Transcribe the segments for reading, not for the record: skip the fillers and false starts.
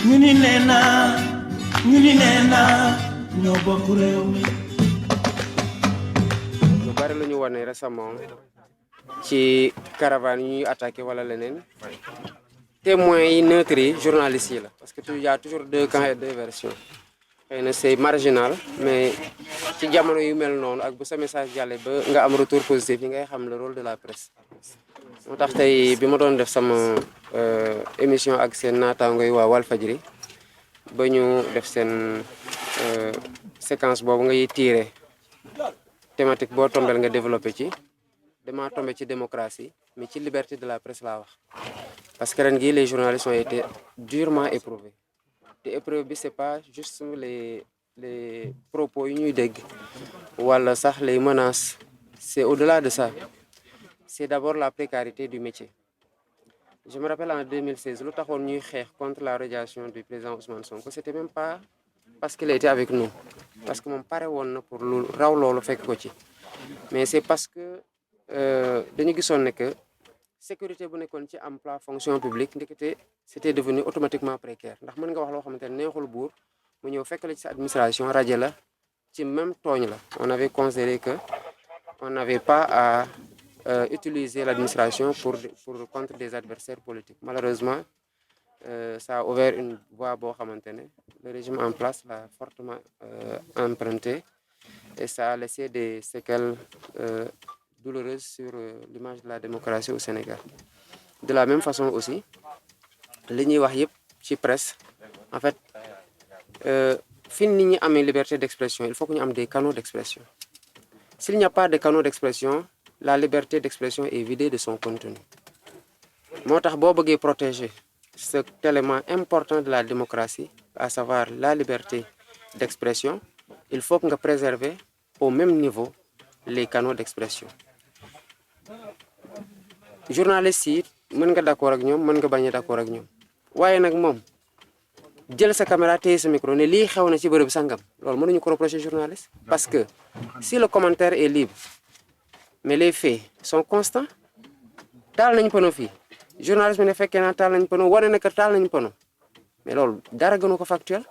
ñu ni nee naa ñoo bokk réew mi. lu bari lu ñu wane récemment ci caravane yi ñuy attaqué wala leneen témoins yi neutres yi journalistes yi la parce que il y a toujours deux camps et deux versions xëy na c'est marginal mais ci jamono yu mel noonu ak bu sa message jàlle ba nga am retour positif yi ngay xam le rôle de la presse moo tax tey bi ma doon def sama émission ak seen naataango yi waa Walfadjri ba ñu def seen séquence boobu ngay tiire thématique boo tombel nga développé ci dama tombé ci démocratie mais ci liberté de la presse laa wax parce que ren gii les journalistes ont été durement éprouvés te épreuve bi c'est pas juste les propos yu ñuy dégg wala sax les menaces c'est au-delà de ça c'est d'abord la précarité du métier. Je me rappelle en 2016 lu taxoon ñuy xeex contre la radiation du président Ousmane Sonko c'était même pas parce qu'il était avec nous parce que moom pare woon na pour lu raw loolu fekk ko ci mais c'est parce que dañu gisoon ne que sécurité bu nekkoon ci emploi fonction publique ndekete c'était devenu automatiquement précaire ndax mën nga wax loo xamante ne neexul buur mu ñëw fekk la ci sa administration rajo la ci même tooñ la on avait considéré que on n'avait pas à utiliser l'administration pour contre des adversaires politiques. Malheureusement, ça a ouvert une voie boo xamante ne le régime en place l'a fortement emprunté et ça a laissé des séquelles douloureuses sur l'image de la démocratie au Sénégal. De la même façon aussi, li ñuy wax yëpp ci presse en fait fi nit ñi amee liberté d'expression il faut que ñu am des canaux d'expression. S'il n'y a pas de canaux d'expression, la liberté d'expression est vidée de son contenu. moo tax boo bëggee protéger cet élément important de la démocratie à savoir la liberté d'expression il faut que nga préserver au même niveau les canaux d'expression. Journalistes yi mën nga d'accord ak ñoom mën nga bañ a d'accord ak ñoom waaye nag moom jël sa caméra téye sa micro ne lii xew na ci bërëb sangam loolu mënuñu ko reprocher journaliste parce que si le commentaire est libre mais les faits sont constants taal nañ pono fii journaliste bi ne fekkee naa taal nañ pono wane na que taal nañ pono mais loolu dara gënu ko factuel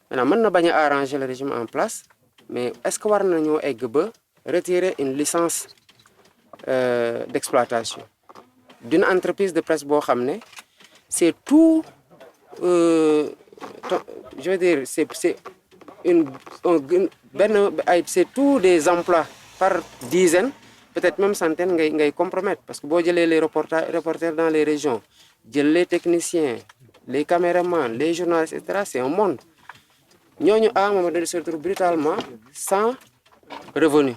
maintenant mën na bañ a arranger le régime en place mais est-ce que war nañoo egg ba retirer une licence d'exploitation d'une entreprise de presse boo xam ne c'est tout je veux dire c'est c'est tous des emplois par dizaines peut-être même centaines ngay compromettre parce que boo jëlee les reporters dans les régions jël les techniciens les caméramans les journalistes et cetera c'est un monde ñooñu à un moment donné se retrouvent brutalement sans revenu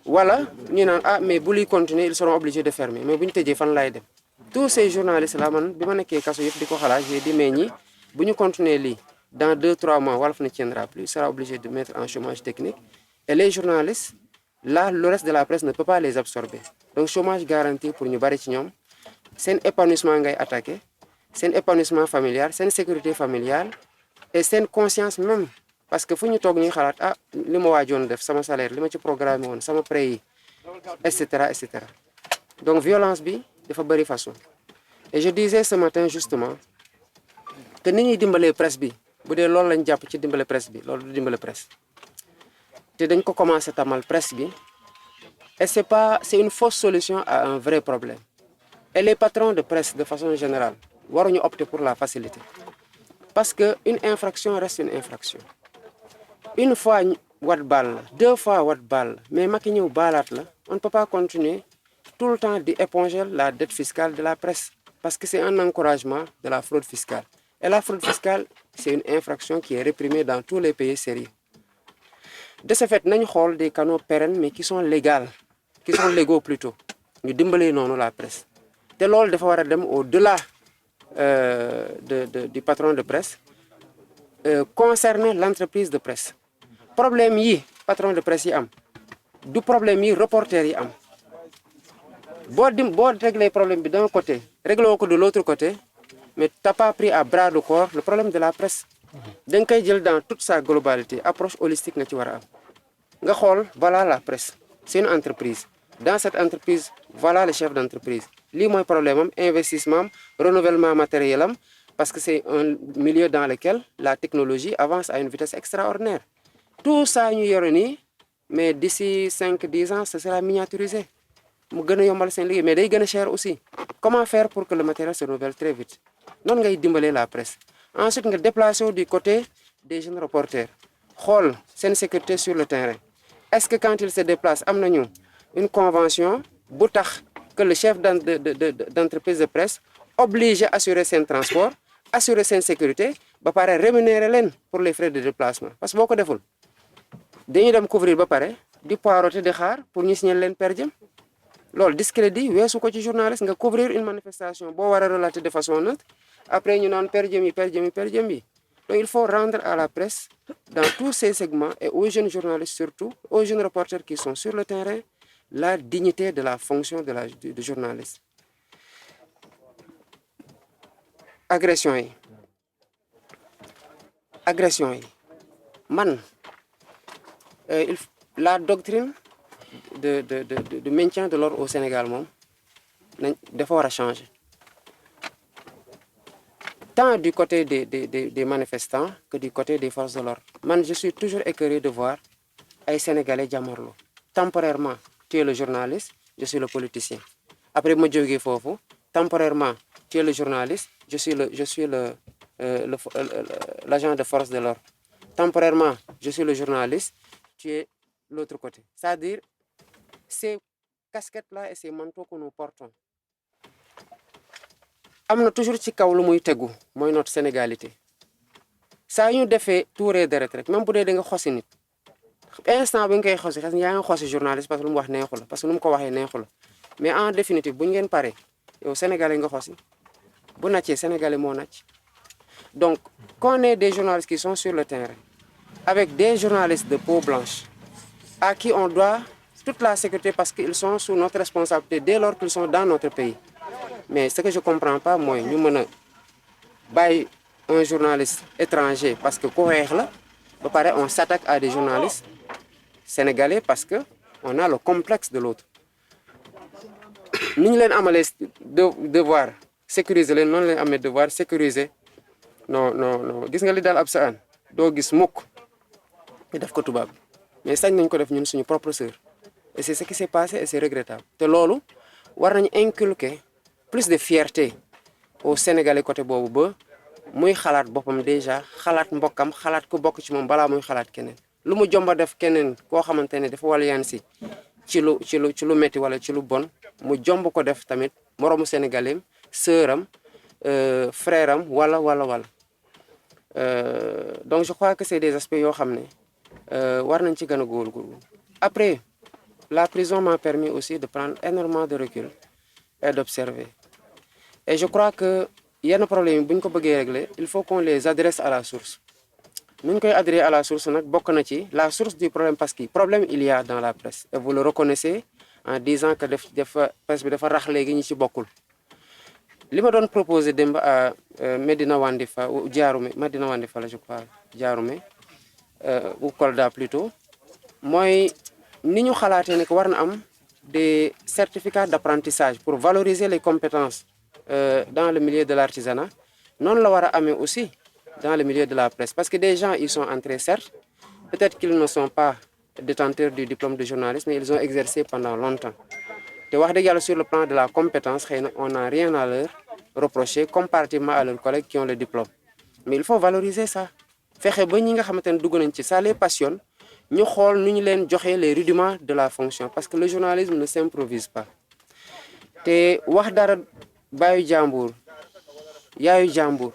wala ñu naan mais bu luy continuer ils seront obligés de fermer mais bu ñu tëjee fan laay dem tous ces journalistes là man bi ma nekkee kaso yëpp di ko xalaat j'ai dit mais ñi bu ñu continuer lii dans 2-3 mois Walf ne tiendra plus il sera obligé de mettre en chômage technique et les journalistes là le reste de la presse ne peut pas les absorber donc chômage garanti pour ñu bari ci ñoom seen épanouissement ngay attaquer seen épanouissement familial seen sécurité familiale et seen conscience même parce que fu ñu toog ñuy xalaat li ma waajoon def sama salaire li ma ci programme woon sama prêt yi et cetera et cetera donc violence bi dafa bari façon et je disais ce matin justement que ni ñuy dimbalee presse bi bu dee loolu lañ jàpp ci dimbale presse bi loolu du dimbale presse te dañ ko commencé tamal presse bi et c'est une fausse solution à un vrai problème et les patrons de presse de façon générale waruñu opter pour la facilité parce que une infraction reste une infraction une fois wat baal la 2 fois wat baal la mais Macky ñëw baalaat la on ne peut pas continuer tout le temps di éponger la dette fiscale de la presse parce que c'est un encouragement de la fraude fiscale et la fraude fiscale c'est une infraction qui est réprimée dans tous les pays sérieux de ce fait nañu xool des canaux pérennes mais qui sont légaux plutôt ñu dimbalee noonu la presse te loolu dafa war a dem au-delà du patron de presse concerner l'entreprise de presse problème yi patron de presse yi am du problème yi reporter yi am boo régler problème bi d'un côté régler ko de l'autre côté mais t'as pas pris à bras le corps le problème de la presse da nga koy jël dans toute sa globalité approche holistique nga ci war a am nga xool voilà la presse c'est une entreprise dans cette entreprise voilà le chef d'entreprise lii mooy problème am investissement am renouvellement matériel am parce que c'est un milieu dans lequel la technologie avance à une vitesse extraordinaire. Tout ça ñu yore nii mais d'ici 5-10 ans ce sera miniaturisé mu gën a yombal seen liggéey mais day gën a cher aussi. Comment faire pour que le matériel se renouvelle très vite noonu ngay dimbalee la presse. Ensuite nga déplacé wu du côté des jeunes reporters xool seen sécurité sur le terrain. Est-ce que quand ils se déplacent am nañu une convention bu tax que le chef d'entreprise de presse oblige à assurer seen transport assurer seen sécurité ba pare rémunérer leen pour les frais de déplacement parce que boo ko deful dañuy dem couvrir ba pare di poireauter di xaar pour ñu signaler leen per diem loolu discrédit weesu ko ci journaliste nga couvrir une manifestation boo war a relater de façon neutre après ñu naan per diem yi donc il faut rendre à la presse dans tous ces segments et aux jeunes journalistes surtout aux jeunes reporters qui sont sur le terrain la dignité de la fonction de journaliste. Agression yi man la doctrine de maintien de l'ordre au Sénégal moom dafa war a changer tant du côté des manifestants que du côté des forces de l'ordre. Man je suis toujours écœuré de voir ay Sénégalais jàmmarloo temporairement tu es le journaliste je suis le politicien après ma jógee foofu temporairement tu es le journaliste je suis l'agent de force de l'ordre temporairement je suis le journaliste tu es l'autre côté c'est-à-dire ces casquettes-là et ces manteaux que nous portons am na toujours ci kaw lu muy tegu mooy notre sénégalité saa ñu defee tuuree deret rek même bu dee da nga xosi nit instant bi nga koy xosi xas yaa nga xosi journaliste parce que lu mu wax neexu la parce que lu mu ko waxee neexu la mais en définitive bu ñu ngeen pare yow sénégalais nga xosi bu nàccee sénégalais moo nàcc donc qu'on ait des journalistes qui sont sur le terrain avec des journalistes de peau blanche à qui on doit toute la sécurité parce qu'ils sont sous notre responsabilité dès lors qu'ils sont dans notre pays. Mais ce que je comprends pas mooy ñu mën a bàyyi un journaliste étranger parce que ku weex la ba pare on s'attaque à des journalistes sénégalais parce que on a le complexe de l'autre ni ñu leen amalee devoir sécuriser leen noonu leen amee devoir sécuriser non gis nga li daal ab sa an doo gis mukk ñu def ko tubaab mais sañ nañ ko def ñun suñu propre sœur et c'est ce qui s'est passé et c'est regrettable te loolu war nañu inculquer plus de fierté au Sénégalais côté boobu ba muy xalaat boppam déjà xalaat mbokkam xalaat ku bokk ci moom balaa muy xalaat keneen lu mu jomba def keneen koo xamante ne dafa wàllu yaan si ci lu métti wala ci lu bon mu jomb ko def tamit moroomu Sénégalais sœuram frère am wala donc je crois que c'est des aspects yoo xam ne war nañ ci gën a góorgóorlu. Après la prison m'a permis aussi de prendre énormément de recul et d'observer et je crois que yenn problème yi bu ñu ko bëggee régler il faut qu'on les adresse à la source nu ñu koy adresser à la source nag bokk na ci la source du problème parce que problème il y a dans la presse et vous le reconnaissez en disant que presse bi dafa rax léegi ñi ci bokkul li ma doon proposé démb à Medina Wandifa ou Diaroumé Medina Wandifa la je crois Diaroumé ou Kolda plutôt mooy ni ñu xalaatee ne que war na am des certificats d'apprentissage pour valoriser les compétences dans le milieu de l'artisanat noonu la war a amee aussi dans le milieu de la presse parce que des gens ils sont entrés certes peut-être qu'ils ne sont pas détenteurs du diplôme de journaliste mais ils ont exercé pendant longtemps te wax dëgg yàlla sur le plan de la compétence xëy na on n'a rien à leur reprocher comparativement à leurs collègues qui ont le diplôme mais il faut valoriser ça fexe ba ñi nga xamante ne dugg nañ ci ça les passionne ñu xool nu ñu leen joxee les rudiments de la fonction parce que le journalisme ne s'improvise pas te wax dara bàyyi jàmbur yaayu jàmbur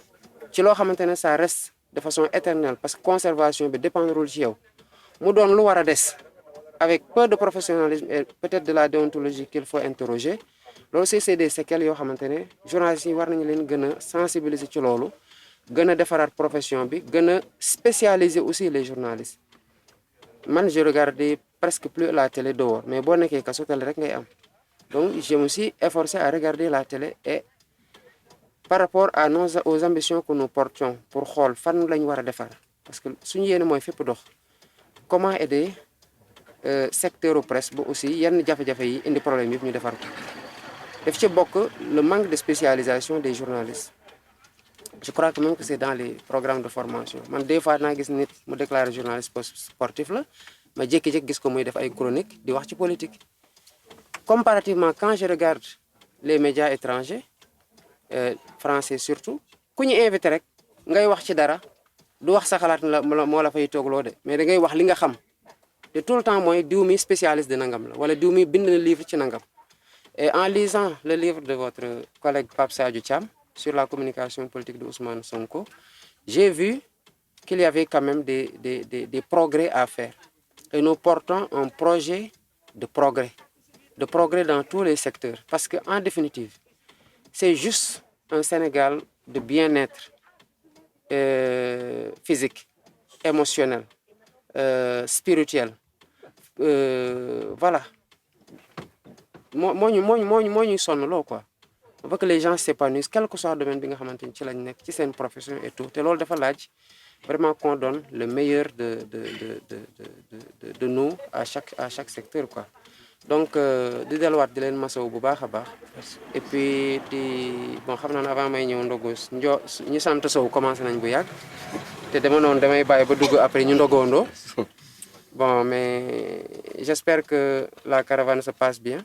ci loo xamante ne ça reste de façon éternelle parce que conservation bi dépendrul ci yow mu doon lu war a des avec peu de professionnalisme et peut-être de la déontologie qu'il faut interroger loolu c'est des séquelles yoo xamante ne journalistes yi war nañu leen gën a sensibiliser ci loolu gën a defaraat profession bi gën a spécialiser aussi les journalistes man je regardais presque plus la télé dehors mais boo nekkee kaso télé rek ngay am donc je me suis efforcé à regarder la télé et par rapport à aux ambitions que nous portions pour xool fan lañ war a defar parce que suñu yéene mooy fépp dox comment aider secteur presse ba aussi yenn jafe-jafe yi indi problème yëpp ñu defar ko daf ci bokk le manque de spécialisation des journalistes Je crois que même que c'est dans les programmes de formation. Man des fois naa gis nit mu déclaré journaliste sportif la ma jékki-jékki gis ko muy def ay chronique di wax ci politique. Comparativement quand je regarde les médias étrangers français surtout ku ñu invité rek ngay wax ci dara du wax sa xalaat moo la fay toogloo de mais da ngay wax li nga xam te tout le temps mooy diw mi spécialiste de nangam la wala diw mi bind na livre ci nangam. Et en lisant le livre de votre collègue Pape Sadio Thiam sur la communication politique de Ousmane Sonko, j'ai vu qu'il y avait quand même des progrès à faire. Et nous portons un projet de progrès dans tous les secteurs. Parce qu'en définitive, c'est juste un Sénégal de bien-être physique, émotionnel, spirituel. Voilà. Moi, ñu sonn loo quoi. On veut que les gens s'épanouissent, quel que soit le domaine bi nga xamante ni ci lañ nekk ci seen profession et tout te loolu dafa laaj vraiment qu'on donne le meilleur de nous à chaque secteur quoi. Donc di delluwaat di leen masawu bu baax a baax et puis bon xam naa ne avant may ñëw ndogu ñu sant Sow commencé nañ bu yàgg te dama noonu damay bàyyi ba dugg après ñu ndogoondoo bon mais j'espère que la caravane se passe bien.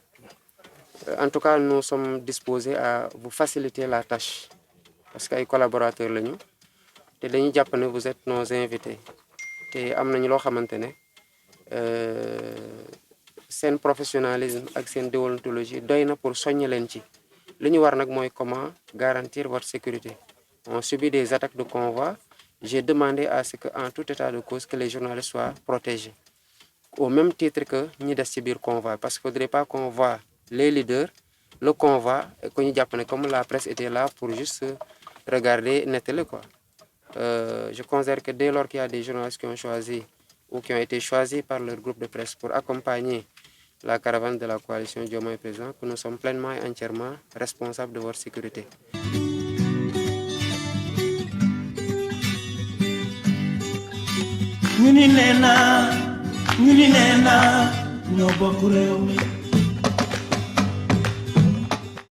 En tout cas, nous sommes disposés à vous faciliter la tâche parce que ay collaborateurs lañu te dañuy jàpp ne vous êtes nos invités te am nañu loo xamante ne seen professionnalisme ak seen déontologie doy na pour soññ leen ci li ñu war nag mooy comment garantir votre sécurité. On subit des attaques de convoi. J'ai demandé à ce que en tout état de cause que les journalistes soient protégés au même titre que ñi des ci biir convoi parce qu'il faudrait pas qu'on voit les leaders, le convoi, comme la presse était là pour juste regarder, nettele quoi. Je considère que dès lors qu'il y a des journalistes qui ont choisi ou qui ont été choisis par leur groupe de presse pour accompagner la caravane de la coalition Diomaye Président, que nous sommes pleinement et entièrement responsables de votre sécurité. ñu ni nee naa ñoo bokk réew mi